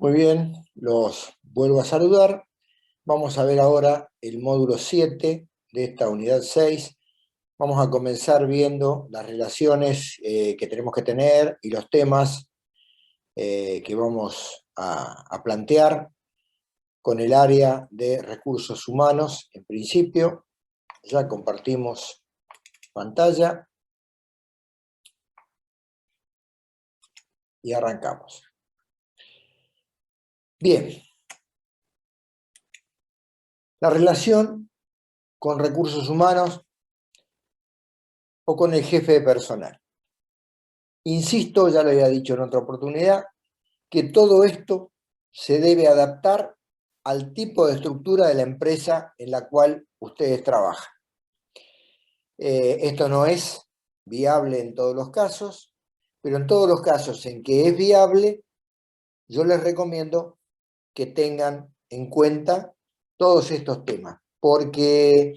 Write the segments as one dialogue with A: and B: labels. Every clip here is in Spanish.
A: Muy bien, los vuelvo a saludar. Vamos a ver ahora el módulo 7 de esta unidad 6. Vamos a comenzar viendo las relaciones que tenemos que tener y los temas que vamos a plantear con el área de recursos humanos. En principio, ya compartimos pantalla y arrancamos. Bien, la relación con recursos humanos o con el jefe de personal. Insisto, ya lo había dicho en otra oportunidad, que todo esto se debe adaptar al tipo de estructura de la empresa en la cual ustedes trabajan. Esto no es viable en todos los casos, pero en todos los casos en que es viable, yo les recomiendo que tengan en cuenta todos estos temas, porque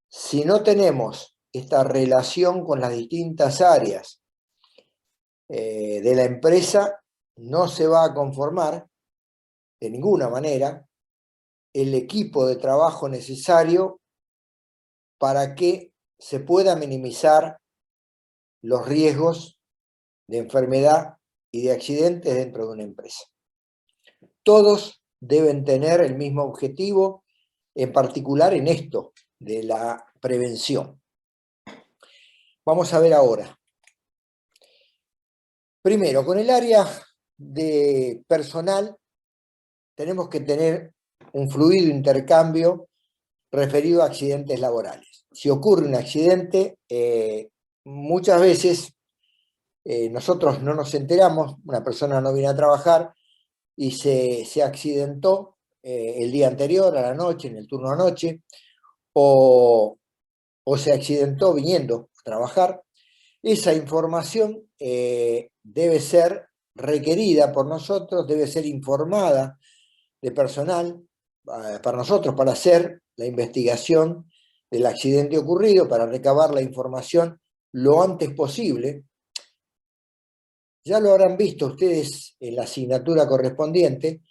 A: si no tenemos esta relación con las distintas áreas de la empresa, no se va a conformar de ninguna manera el equipo de trabajo necesario para que se pueda minimizar los riesgos de enfermedad y de accidentes dentro de una empresa. Todos deben tener el mismo objetivo, en particular en esto de la prevención. Vamos a ver ahora. Primero, con el área de personal tenemos que tener un fluido intercambio referido a accidentes laborales. Si ocurre un accidente, muchas veces nosotros no nos enteramos, una persona no viene a trabajar y se accidentó el día anterior, a la noche, en el turno de noche, o se accidentó viniendo a trabajar. Esa información debe ser requerida por nosotros, debe ser informada de personal para nosotros, para hacer la investigación del accidente ocurrido, para recabar la información lo antes posible. Ya lo habrán visto ustedes en la asignatura correspondiente,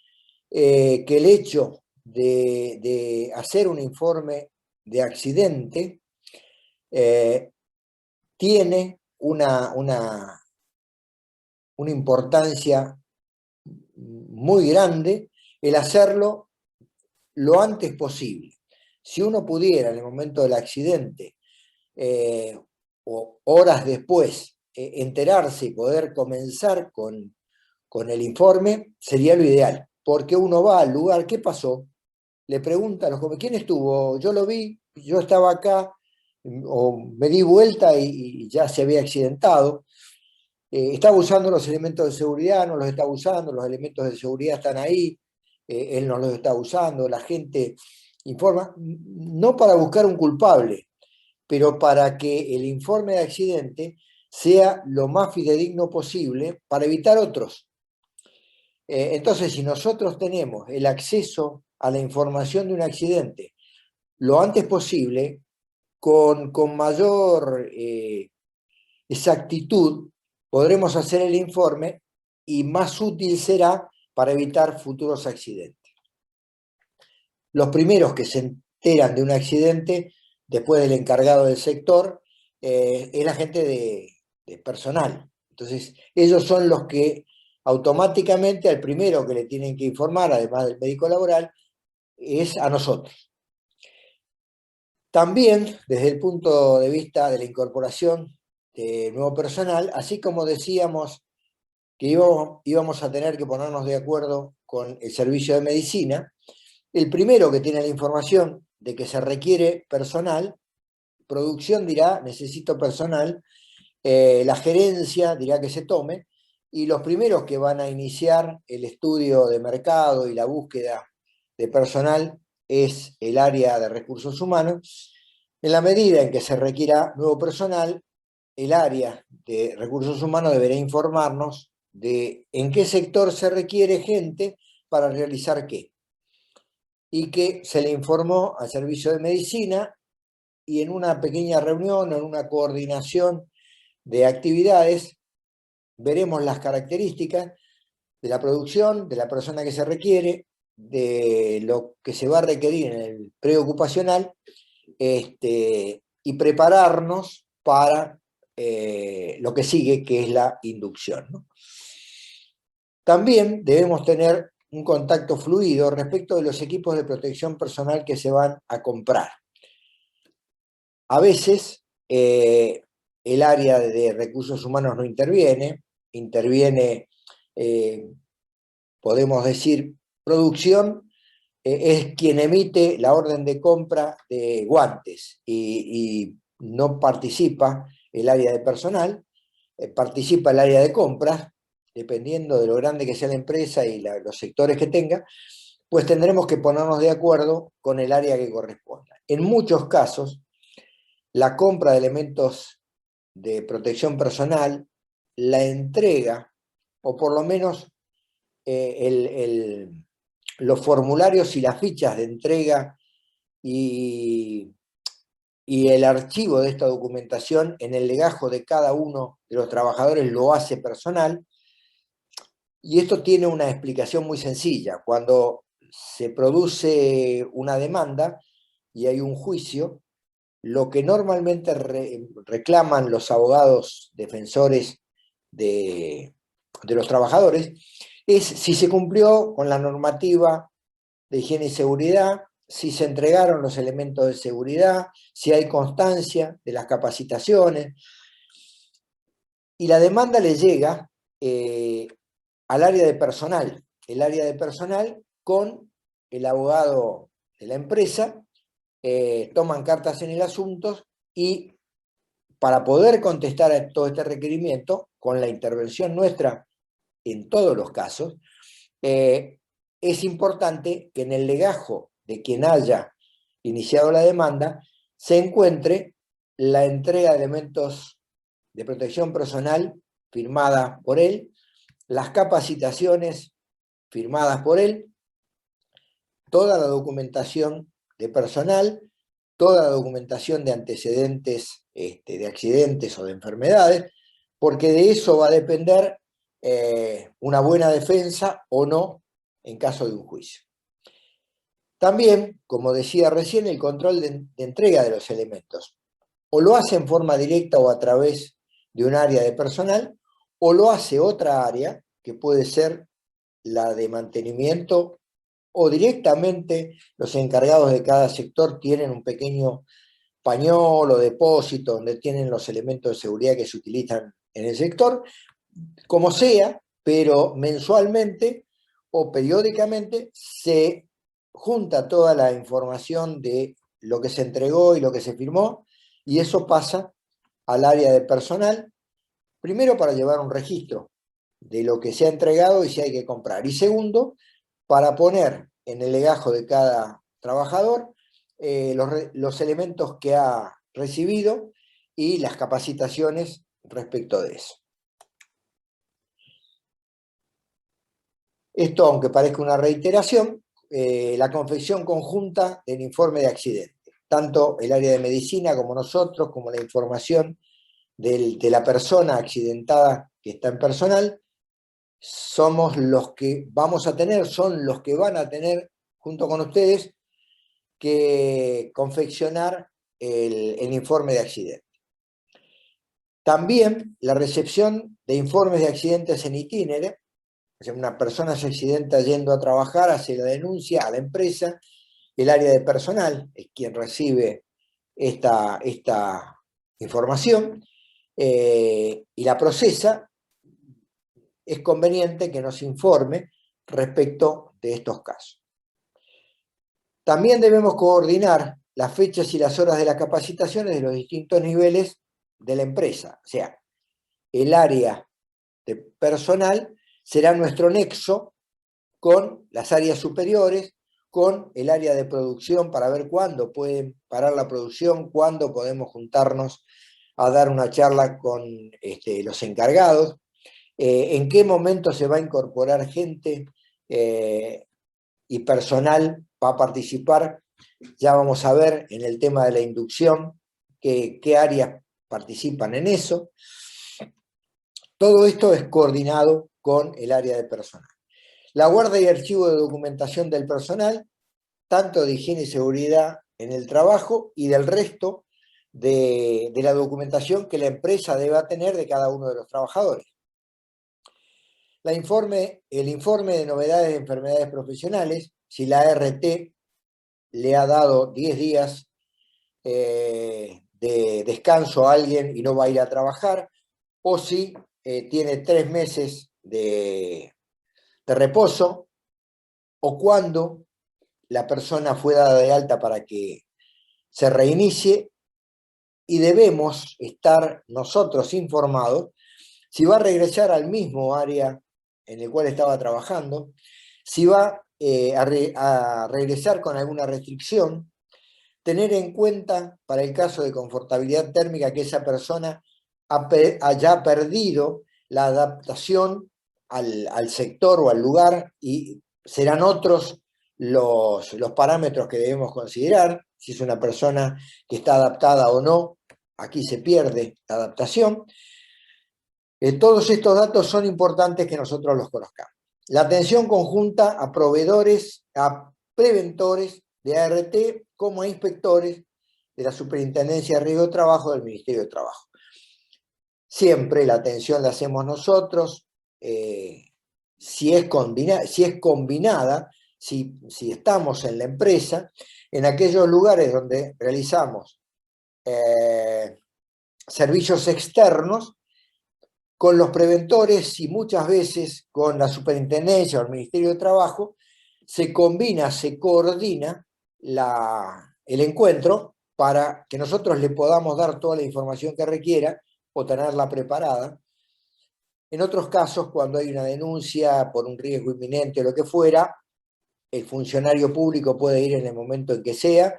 A: que el hecho de hacer un informe de accidente tiene una importancia muy grande el hacerlo lo antes posible. Si uno pudiera en el momento del accidente o horas después enterarse y poder comenzar con el informe, sería lo ideal, porque uno va al lugar, ¿qué pasó? Le pregunta a los jóvenes, ¿quién estuvo? Yo lo vi, yo estaba acá, o me di vuelta y ya se había accidentado. Estaba usando los elementos de seguridad, no los está usando, los elementos de seguridad están ahí, él no los está usando, la gente informa, no para buscar un culpable, pero para que el informe de accidente sea lo más fidedigno posible para evitar otros. Entonces, si nosotros tenemos el acceso a la información de un accidente lo antes posible, con mayor exactitud, podremos hacer el informe y más útil será para evitar futuros accidentes. Los primeros que se enteran de un accidente, después del encargado del sector, es la gente de personal. Entonces, ellos son los que automáticamente al primero que le tienen que informar, además del médico laboral, es a nosotros. También, desde el punto de vista de la incorporación de nuevo personal, así como decíamos que íbamos a tener que ponernos de acuerdo con el servicio de medicina, el primero que tiene la información de que se requiere personal, producción dirá, necesito personal, la gerencia dirá que se tome, y los primeros que van a iniciar el estudio de mercado y la búsqueda de personal es el área de recursos humanos. En la medida en que se requiera nuevo personal, el área de recursos humanos deberá informarnos de en qué sector se requiere gente para realizar qué. Y que se le informó al servicio de medicina y en una pequeña reunión o en una coordinación de actividades veremos las características de la producción, de la persona que se requiere, de lo que se va a requerir en el preocupacional, y prepararnos para lo que sigue, que es la inducción, ¿no? También debemos tener un contacto fluido respecto de los equipos de protección personal que se van a comprar. A veces el área de recursos humanos no interviene, podemos decir, producción, es quien emite la orden de compra de guantes y no participa el área de personal, participa el área de compras, dependiendo de lo grande que sea la empresa y los sectores que tenga, pues tendremos que ponernos de acuerdo con el área que corresponda. En muchos casos, la compra de elementos de protección personal, la entrega, o por lo menos los formularios y las fichas de entrega y el archivo de esta documentación en el legajo de cada uno de los trabajadores lo hace personal. Y esto tiene una explicación muy sencilla. Cuando se produce una demanda y hay un juicio, lo que normalmente reclaman los abogados defensores de los trabajadores es si se cumplió con la normativa de higiene y seguridad, si se entregaron los elementos de seguridad, si hay constancia de las capacitaciones. Y la demanda le llega al área de personal, el área de personal con el abogado de la empresa, toman cartas en el asunto y para poder contestar a todo este requerimiento, con la intervención nuestra en todos los casos, es importante que en el legajo de quien haya iniciado la demanda se encuentre la entrega de elementos de protección personal firmada por él, las capacitaciones firmadas por él, toda la documentación de personal, toda la documentación de antecedentes de accidentes o de enfermedades, porque de eso va a depender una buena defensa o no en caso de un juicio. También, como decía recién, el control de entrega de los elementos. O lo hace en forma directa o a través de un área de personal, o lo hace otra área, que puede ser la de mantenimiento, o directamente los encargados de cada sector tienen un pequeño pañol o depósito donde tienen los elementos de seguridad que se utilizan en el sector, como sea, pero mensualmente o periódicamente se junta toda la información de lo que se entregó y lo que se firmó, y eso pasa al área de personal, primero para llevar un registro de lo que se ha entregado y si hay que comprar, y segundo, para poner en el legajo de cada trabajador los elementos que ha recibido y las capacitaciones respecto de eso. Esto, aunque parezca una reiteración, la confección conjunta del informe de accidente, tanto el área de medicina como nosotros, como la información de la persona accidentada que está en personal, somos los que vamos a tener, son los que van a tener, junto con ustedes, que confeccionar el informe de accidente. También la recepción de informes de accidentes en itinere, o sea, una persona se accidenta yendo a trabajar, hace la denuncia a la empresa, el área de personal es quien recibe esta información y la procesa. Es conveniente que nos informe respecto de estos casos. También debemos coordinar las fechas y las horas de las capacitaciones de los distintos niveles de la empresa. O sea, el área de personal será nuestro nexo con las áreas superiores, con el área de producción para ver cuándo pueden parar la producción, cuándo podemos juntarnos a dar una charla con los encargados, en qué momento se va a incorporar gente y personal para participar. Ya vamos a ver en el tema de la inducción qué áreas participan en eso. Todo esto es coordinado con el área de personal. La guarda y archivo de documentación del personal, tanto de higiene y seguridad en el trabajo y del resto de la documentación que la empresa deba tener de cada uno de los trabajadores. El informe de novedades de enfermedades profesionales, si la ART le ha dado 10 días de descanso a alguien y no va a ir a trabajar, o si tiene 3 meses de reposo, o cuando la persona fue dada de alta para que se reinicie, y debemos estar nosotros informados si va a regresar al mismo área en el cual estaba trabajando, si va a regresar con alguna restricción, tener en cuenta para el caso de confortabilidad térmica que esa persona haya perdido la adaptación al sector o al lugar, y serán otros los parámetros que debemos considerar, si es una persona que está adaptada o no, aquí se pierde la adaptación. Todos estos datos son importantes que nosotros los conozcamos. La atención conjunta a proveedores, a preventores de ART, como a inspectores de la Superintendencia de Riesgo de Trabajo del Ministerio de Trabajo. Siempre la atención la hacemos nosotros, si es combinada, si estamos en la empresa, en aquellos lugares donde realizamos servicios externos, con los preventores y muchas veces con la Superintendencia o el Ministerio de Trabajo, se combina, se coordina el encuentro para que nosotros le podamos dar toda la información que requiera o tenerla preparada. En otros casos, cuando hay una denuncia por un riesgo inminente o lo que fuera, el funcionario público puede ir en el momento en que sea,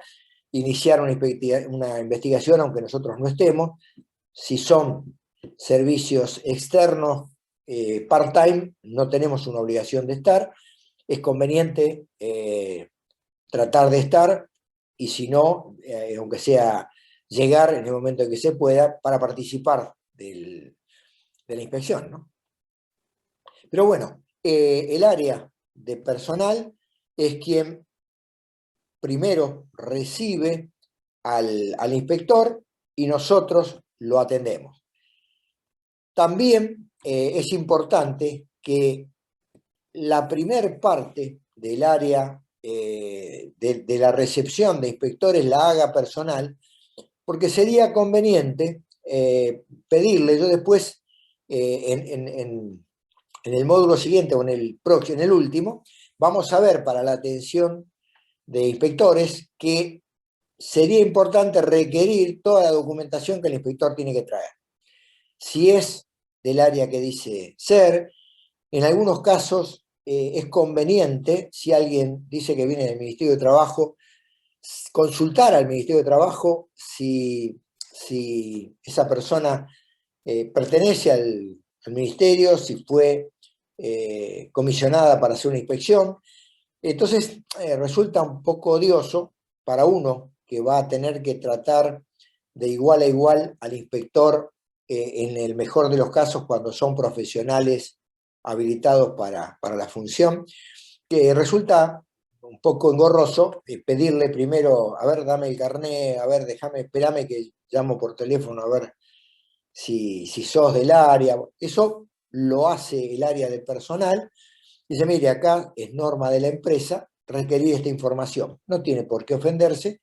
A: iniciar una investigación aunque nosotros no estemos. Si son servicios externos part-time, no tenemos una obligación de estar, es conveniente tratar de estar, y si no, aunque sea llegar en el momento en que se pueda para participar de la inspección, ¿no? Pero bueno, el área de personal es quien primero recibe al inspector y nosotros lo atendemos. También es importante que la primer parte del área de la recepción de inspectores la haga personal, porque sería conveniente pedirle. Yo después, en el módulo siguiente o en el último, vamos a ver para la atención de inspectores que sería importante requerir toda la documentación que el inspector tiene que traer. Si es del área que dice ser, en algunos casos es conveniente, si alguien dice que viene del Ministerio de Trabajo, consultar al Ministerio de Trabajo si esa persona pertenece al ministerio, si fue comisionada para hacer una inspección. Entonces resulta un poco odioso para uno que va a tener que tratar de igual a igual al inspector, en el mejor de los casos cuando son profesionales habilitados para la función, que resulta un poco engorroso pedirle primero, a ver, dame el carné, a ver, espérame que llamo por teléfono a ver si sos del área. Eso lo hace el área de personal. Dice, mire, acá es norma de la empresa requerir esta información. No tiene por qué ofenderse,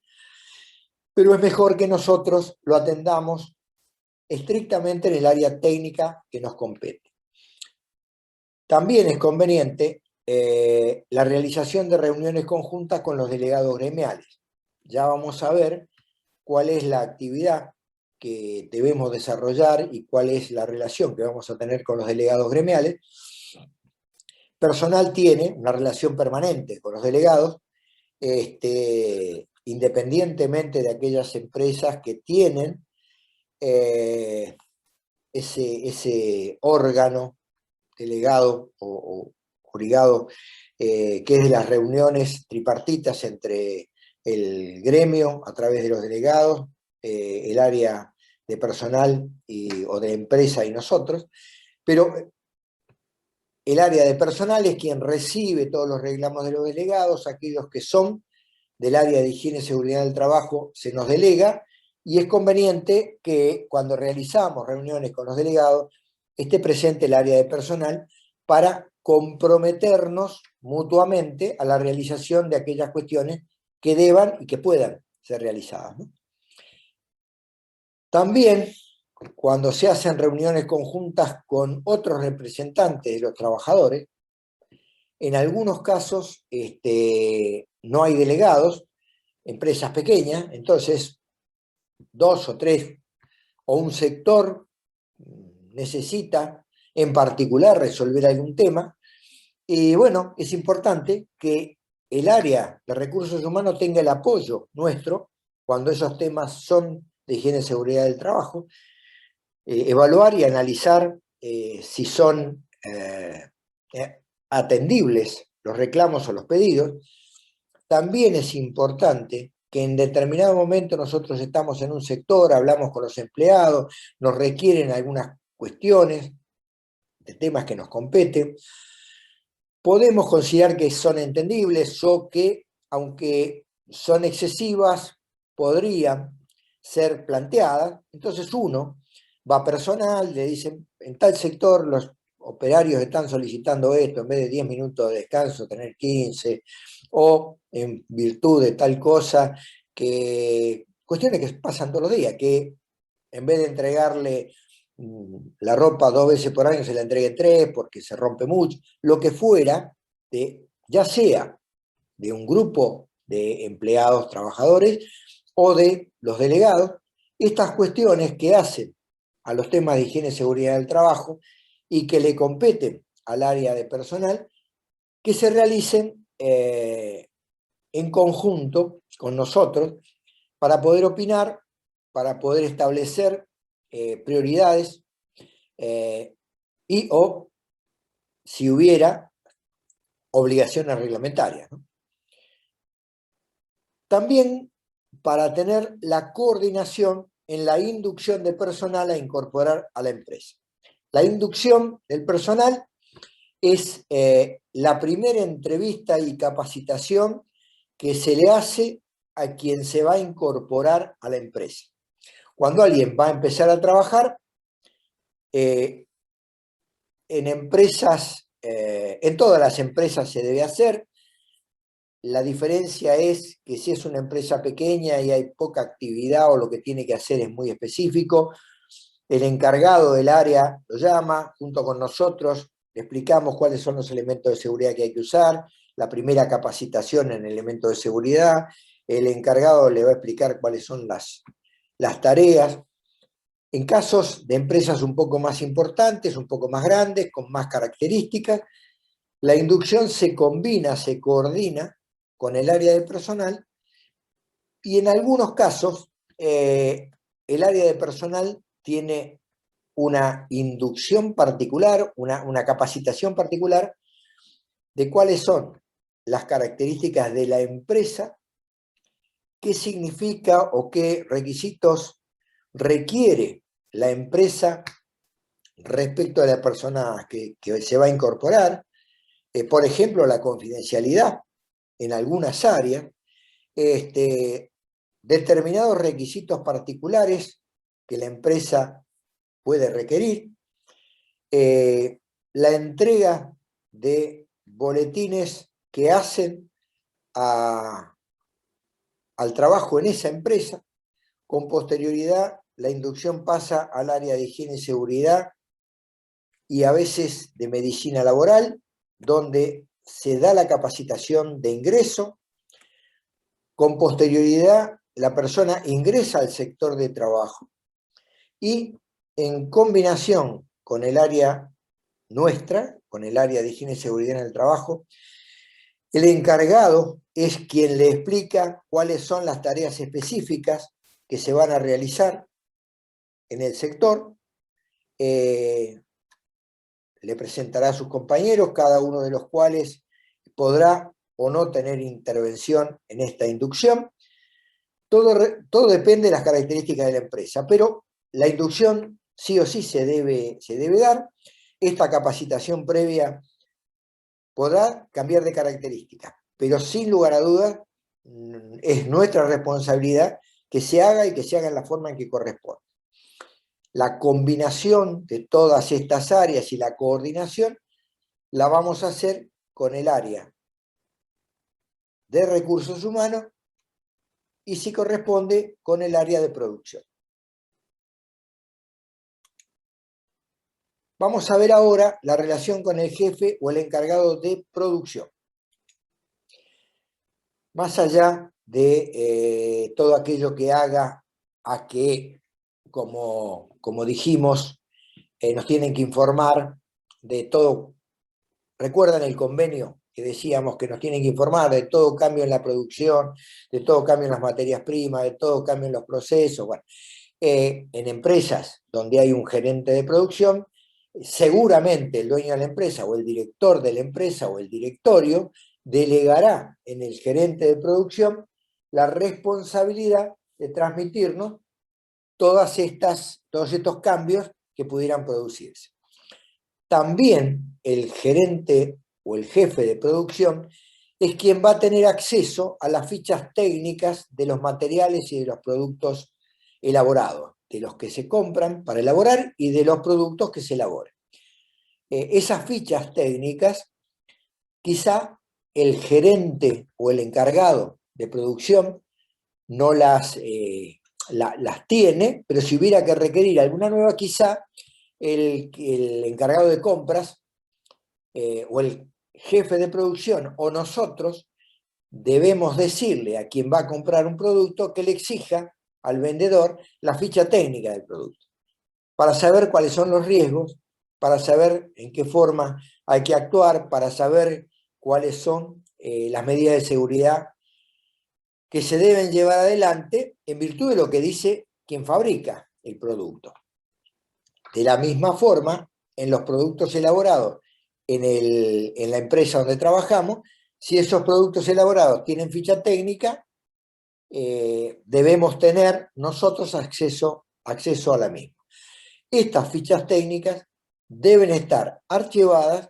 A: pero es mejor que nosotros lo atendamos estrictamente en el área técnica que nos compete. También es conveniente la realización de reuniones conjuntas con los delegados gremiales. Ya vamos a ver cuál es la actividad que debemos desarrollar y cuál es la relación que vamos a tener con los delegados gremiales. Personal tiene una relación permanente con los delegados, independientemente de aquellas empresas que tienen ese órgano delegado o brigado, que es de las reuniones tripartitas entre el gremio a través de los delegados, el área de personal o de empresa y nosotros. Pero el área de personal es quien recibe todos los reclamos de los delegados, aquellos que son del área de higiene y seguridad del trabajo se nos delega, y es conveniente que cuando realizamos reuniones con los delegados esté presente el área de personal para comprometernos mutuamente a la realización de aquellas cuestiones que deban y que puedan ser realizadas, ¿no? También, cuando se hacen reuniones conjuntas con otros representantes de los trabajadores, en algunos casos no hay delegados, empresas pequeñas, entonces 2 o 3 o un sector necesita en particular resolver algún tema, y bueno, es importante que el área de recursos humanos tenga el apoyo nuestro cuando esos temas son de higiene y seguridad del trabajo, evaluar y analizar si son atendibles los reclamos o los pedidos. También es importante que en determinado momento nosotros estamos en un sector, hablamos con los empleados, nos requieren algunas cuestiones de temas que nos competen, podemos considerar que son entendibles o que, aunque son excesivas, podrían ser planteadas. Entonces uno va a personal, le dicen, en tal sector los operarios están solicitando esto, en vez de 10 minutos de descanso, tener 15, o en virtud de tal cosa, que cuestiones que pasan todos los días, que en vez de entregarle la ropa 2 veces por año, se la entregue 3 porque se rompe mucho, lo que fuera, ya sea de un grupo de empleados, trabajadores, o de los delegados, estas cuestiones que hacen a los temas de higiene y seguridad del trabajo y que le competen al área de personal, que se realicen en conjunto con nosotros para poder opinar, para poder establecer prioridades y o, si hubiera, obligaciones reglamentarias, ¿no? También para tener la coordinación en la inducción de personal a incorporar a la empresa. La inducción del personal es la primera entrevista y capacitación que se le hace a quien se va a incorporar a la empresa. Cuando alguien va a empezar a trabajar, en empresas, en todas las empresas se debe hacer. La diferencia es que si es una empresa pequeña y hay poca actividad o lo que tiene que hacer es muy específico, el encargado del área lo llama, junto con nosotros, le explicamos cuáles son los elementos de seguridad que hay que usar, la primera capacitación en elementos de seguridad, el encargado le va a explicar cuáles son las tareas. En casos de empresas un poco más importantes, un poco más grandes, con más características, la inducción se combina, se coordina con el área de personal, y en algunos casos el área de personal tiene una inducción particular, una capacitación particular de cuáles son las características de la empresa, qué significa o qué requisitos requiere la empresa respecto a la persona que se va a incorporar, por ejemplo, la confidencialidad en algunas áreas, determinados requisitos particulares que la empresa puede requerir, la entrega de boletines que hacen al trabajo en esa empresa. Con posterioridad, la inducción pasa al área de higiene y seguridad y a veces de medicina laboral, donde se da la capacitación de ingreso. Con posterioridad, la persona ingresa al sector de trabajo y, en combinación con el área nuestra, con el área de higiene y seguridad en el trabajo, el encargado es quien le explica cuáles son las tareas específicas que se van a realizar en el sector, le presentará a sus compañeros, cada uno de los cuales podrá o no tener intervención en esta inducción. Todo depende de las características de la empresa, pero la inducción sí o sí se debe dar. Esta capacitación previa podrá cambiar de características, pero sin lugar a dudas es nuestra responsabilidad que se haga y que se haga en la forma en que corresponde. La combinación de todas estas áreas y la coordinación la vamos a hacer con el área de recursos humanos y si corresponde con el área de producción. Vamos a ver ahora la relación con el jefe o el encargado de producción. Más allá de todo aquello que haga a que, como dijimos, nos tienen que informar de todo. ¿Recuerdan el convenio que decíamos que nos tienen que informar de todo cambio en la producción, de todo cambio en las materias primas, de todo cambio en los procesos? Bueno, en empresas donde hay un gerente de producción, seguramente el dueño de la empresa o el director de la empresa o el directorio delegará en el gerente de producción la responsabilidad de transmitirnos todos estos cambios que pudieran producirse. También el gerente o el jefe de producción es quien va a tener acceso a las fichas técnicas de los materiales y de los productos elaborados, de los que se compran para elaborar y de los productos que se elaboran. Esas fichas técnicas, quizá el gerente o el encargado de producción no las tiene, pero si hubiera que requerir alguna nueva, quizá el encargado de compras o el jefe de producción o nosotros debemos decirle a quien va a comprar un producto que le exija al vendedor la ficha técnica del producto, para saber cuáles son los riesgos, para saber en qué forma hay que actuar, para saber cuáles son las medidas de seguridad que se deben llevar adelante en virtud de lo que dice quien fabrica el producto. De la misma forma, en los productos elaborados en la empresa donde trabajamos, si esos productos elaborados tienen ficha técnica, debemos tener nosotros acceso a la misma. Estas fichas técnicas deben estar archivadas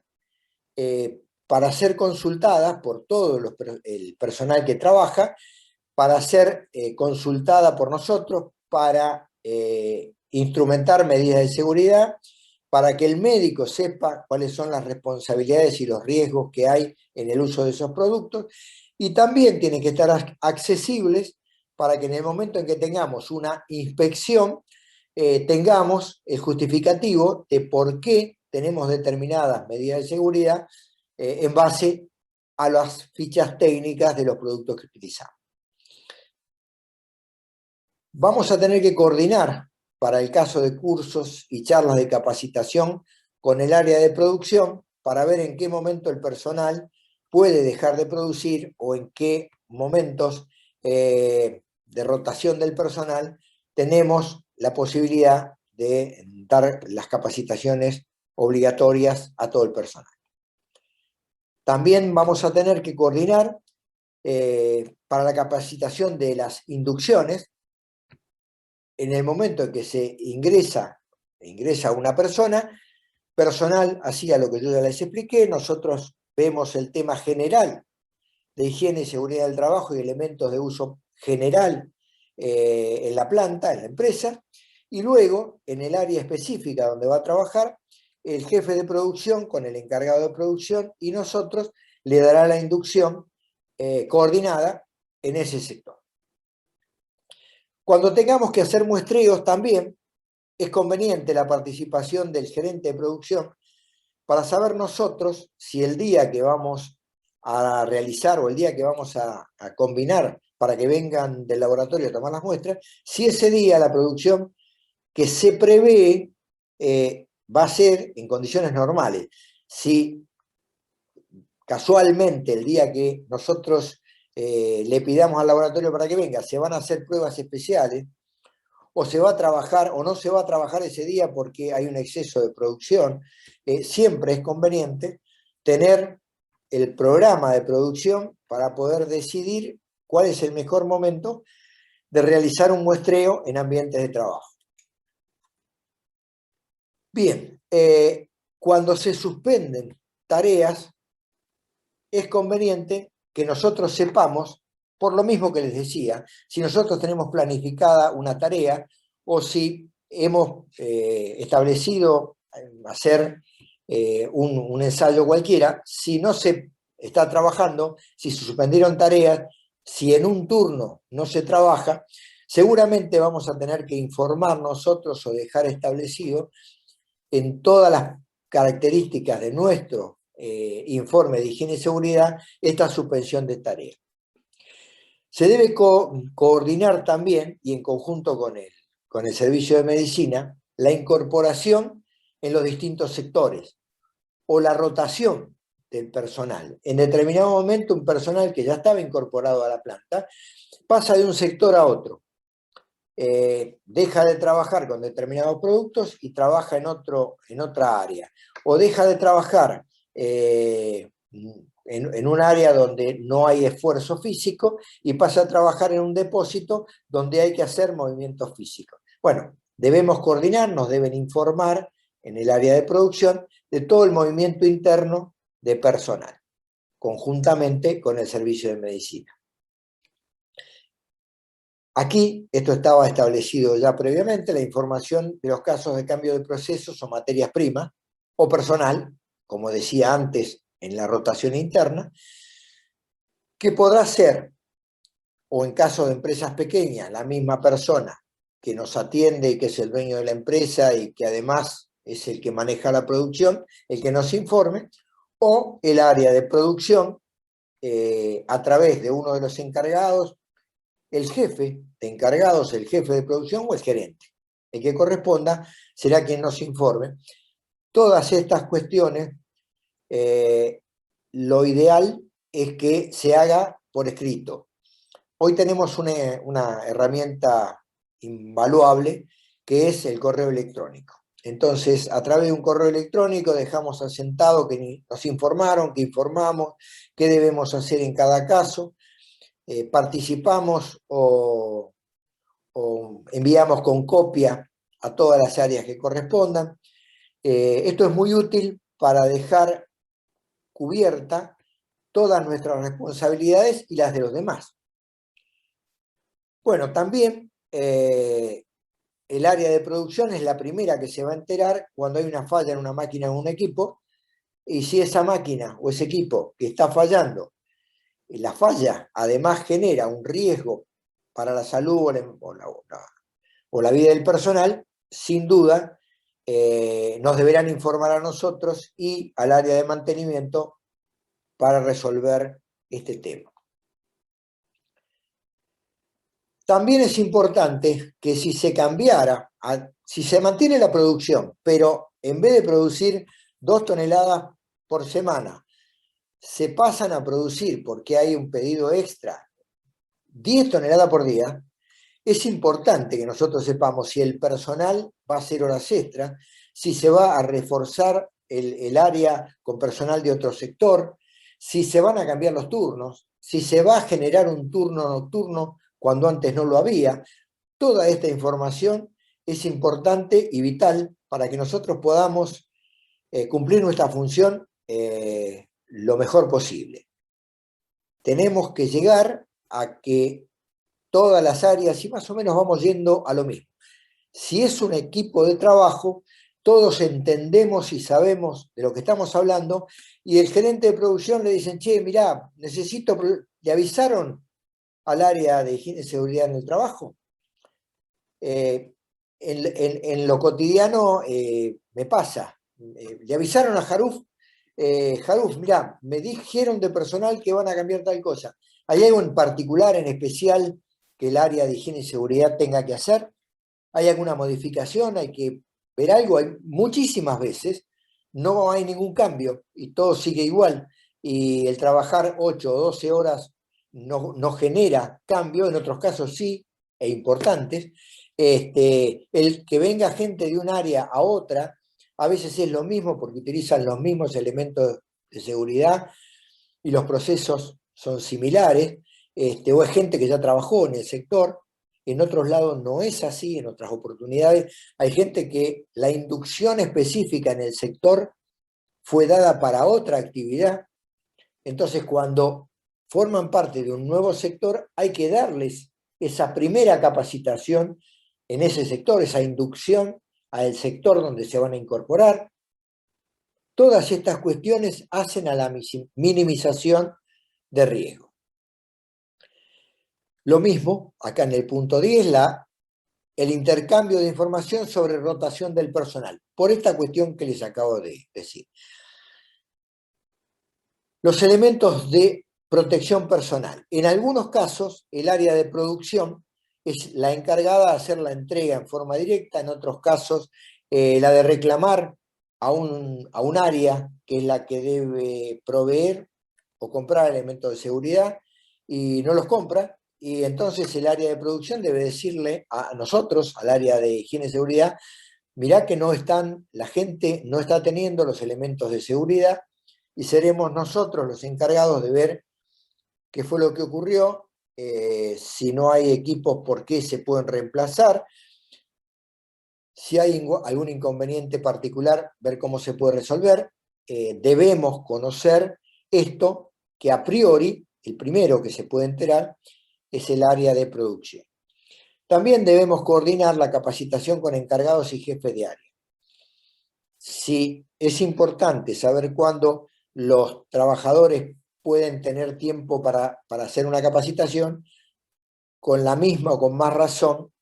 A: para ser consultadas por todo el personal que trabaja, para ser consultada por nosotros, para instrumentar medidas de seguridad, para que el médico sepa cuáles son las responsabilidades y los riesgos que hay en el uso de esos productos, y también tienen que estar accesibles para que en el momento en que tengamos una inspección, tengamos el justificativo de por qué tenemos determinadas medidas de seguridad en base a las fichas técnicas de los productos que utilizamos. Vamos a tener que coordinar para el caso de cursos y charlas de capacitación con el área de producción para ver en qué momento el personal puede dejar de producir o en qué momentos de rotación del personal tenemos la posibilidad de dar las capacitaciones obligatorias a todo el personal. También vamos a tener que coordinar para la capacitación de las inducciones. En el momento en que se ingresa una persona, personal hacía lo que yo ya les expliqué, nosotros vemos el tema general de higiene y seguridad del trabajo y elementos de uso general en la planta, en la empresa, y luego, en el área específica donde va a trabajar, el jefe de producción con el encargado de producción y nosotros le dará la inducción coordinada en ese sector. Cuando tengamos que hacer muestreos también, es conveniente la participación del gerente de producción para saber nosotros si el día que vamos a realizar o el día que vamos a combinar para que vengan del laboratorio a tomar las muestras, si ese día la producción que se prevé va a ser en condiciones normales. Si casualmente el día que nosotros le pidamos al laboratorio para que venga, se van a hacer pruebas especiales, o se va a trabajar o no se va a trabajar ese día porque hay un exceso de producción, siempre es conveniente tener el programa de producción para poder decidir cuál es el mejor momento de realizar un muestreo en ambientes de trabajo. Bien, cuando se suspenden tareas, es conveniente que nosotros sepamos, por lo mismo que les decía, si nosotros tenemos planificada una tarea o si hemos establecido hacer un ensayo cualquiera, si no se está trabajando, si se suspendieron tareas, si en un turno no se trabaja, seguramente vamos a tener que informar nosotros o dejar establecido en todas las características de nuestro informe de higiene y seguridad esta suspensión de tareas. Se debe coordinar también, y en conjunto con el servicio de medicina, la incorporación en los distintos sectores o la rotación del personal. En determinado momento, un personal que ya estaba incorporado a la planta pasa de un sector a otro. Deja de trabajar con determinados productos y trabaja en otra área. O deja de trabajar en un área donde no hay esfuerzo físico y pasa a trabajar en un depósito donde hay que hacer movimientos físicos. Bueno, debemos coordinar, nos deben informar en el área de producción de todo el movimiento interno de personal, conjuntamente con el servicio de medicina. Aquí, esto estaba establecido ya previamente, la información de los casos de cambio de procesos o materias primas, o personal, como decía antes en la rotación interna, que podrá ser, o en caso de empresas pequeñas, la misma persona que nos atiende y que es el dueño de la empresa y que además es el que maneja la producción, el que nos informe, o el área de producción a través de uno de los encargados, el jefe de encargados, el jefe de producción o el gerente. El que corresponda será quien nos informe. Todas estas cuestiones, lo ideal es que se haga por escrito. Hoy tenemos una herramienta invaluable que es el correo electrónico. Entonces, a través de un correo electrónico dejamos asentado que nos informaron, que informamos, qué debemos hacer en cada caso. Participamos o enviamos con copia a todas las áreas que correspondan. Esto es muy útil para dejar cubierta todas nuestras responsabilidades y las de los demás. Bueno, también el área de producción es la primera que se va a enterar cuando hay una falla en una máquina o un equipo, y si esa máquina o ese equipo que está fallando, la falla además genera un riesgo para la salud o la vida del personal, sin duda nos deberán informar a nosotros y al área de mantenimiento para resolver este tema. También es importante que si se cambiara, si se mantiene la producción, pero en vez de producir 2 toneladas por semana, se pasan a producir, porque hay un pedido extra, 10 toneladas por día, es importante que nosotros sepamos si el personal va a hacer horas extras, si se va a reforzar el área con personal de otro sector, si se van a cambiar los turnos, si se va a generar un turno nocturno cuando antes no lo había. Toda esta información es importante y vital para que nosotros podamos cumplir nuestra función lo mejor posible. Tenemos que llegar a que todas las áreas, y más o menos vamos yendo a lo mismo. Si es un equipo de trabajo, todos entendemos y sabemos de lo que estamos hablando, y el gerente de producción le dicen, che, mirá, ¿le avisaron al área de higiene y seguridad en el trabajo? En lo cotidiano me pasa. Le avisaron a Jaruf, Jaruf, mirá, me dijeron de personal que van a cambiar tal cosa. ¿Hay algo en particular, en especial, que el área de higiene y seguridad tenga que hacer? ¿Hay alguna modificación? ¿Hay que ver algo? Hay muchísimas veces no hay ningún cambio y todo sigue igual. Y el trabajar 8 o 12 horas no genera cambio, en otros casos sí, e importantes. El que venga gente de un área a otra, a veces es lo mismo porque utilizan los mismos elementos de seguridad y los procesos son similares, o es gente que ya trabajó en el sector. En otros lados no es así, en otras oportunidades hay gente que la inducción específica en el sector fue dada para otra actividad Entonces, cuando forman parte de un nuevo sector, hay que darles esa primera capacitación en ese sector, esa inducción al sector donde se van a incorporar. Todas estas cuestiones hacen a la minimización de riesgo. Lo mismo, acá en el punto 10, el intercambio de información sobre rotación del personal, por esta cuestión que les acabo de decir. Los elementos de protección personal. En algunos casos, el área de producción es la encargada de hacer la entrega en forma directa, en otros casos, la de reclamar a un área que es la que debe proveer o comprar elementos de seguridad y no los compra, y entonces el área de producción debe decirle a nosotros, al área de higiene y seguridad, mirá que la gente no está teniendo los elementos de seguridad, y seremos nosotros los encargados de ver qué fue lo que ocurrió, si no hay equipos, por qué se pueden reemplazar, si hay algún inconveniente particular, ver cómo se puede resolver. Debemos conocer esto, que a priori, el primero que se puede enterar, es el área de producción. También debemos coordinar la capacitación con encargados y jefes de área. Sí, es importante saber cuándo los trabajadores pueden tener tiempo para hacer una capacitación, con la misma o con más razón,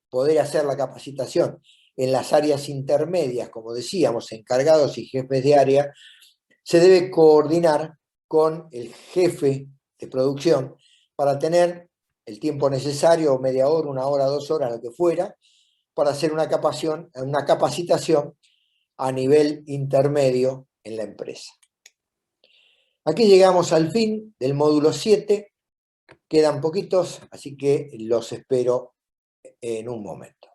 A: poder hacer la capacitación en las áreas intermedias, como decíamos, encargados y jefes de área, se debe coordinar con el jefe de producción para tener el tiempo necesario, media hora, 1 hora, 2 horas, lo que fuera, para hacer una capacitación a nivel intermedio en la empresa. Aquí llegamos al fin del módulo 7, quedan poquitos, así que los espero en un momento.